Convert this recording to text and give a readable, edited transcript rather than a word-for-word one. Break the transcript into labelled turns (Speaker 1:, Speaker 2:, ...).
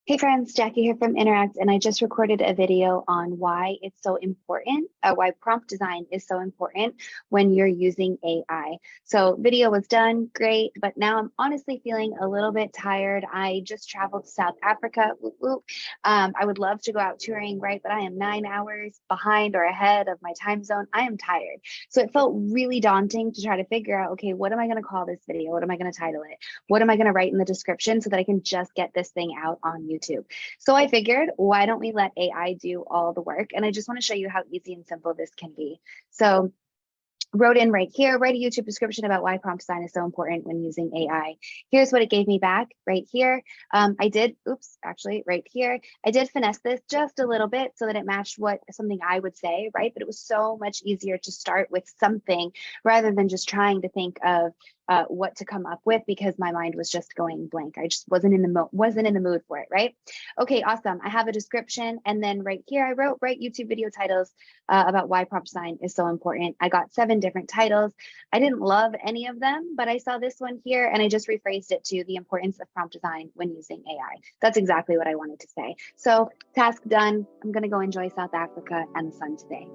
Speaker 1: Hey friends, Jackie here from Interact, and I just recorded a video on why it's so important, why prompt design is so important when you're using AI. So video was done, great, but now I'm honestly feeling a little bit tired. I just traveled to South Africa. Whoop, whoop. I would love to go out touring, right? But I am 9 hours behind or ahead of my time zone. I am tired. So it felt really daunting to try to figure out, okay, what am I going to call this video? What am I going to title it? What am I going to write in the description so that I can just get this thing out on YouTube? So I figured, why don't we let AI do all the work? And I just want to show you how easy and simple this can be. So wrote in right here, write a YouTube description about why prompt design is so important when using AI. Here's what it gave me back right here. Actually right here, I did finesse this just a little bit so that it matched something I would say, right? But it was so much easier to start with something rather than just trying to think of what to come up with because my mind was just going blank. I just wasn't in the mood for it, right? Okay, awesome. I have a description, and then right here I write YouTube video titles about why prompt design is so important. I got 7 different titles. I didn't love any of them, but I saw this one here and I just rephrased it to the importance of prompt design when using AI. That's exactly what I wanted to say. So task done. I'm going to go enjoy South Africa and the sun today.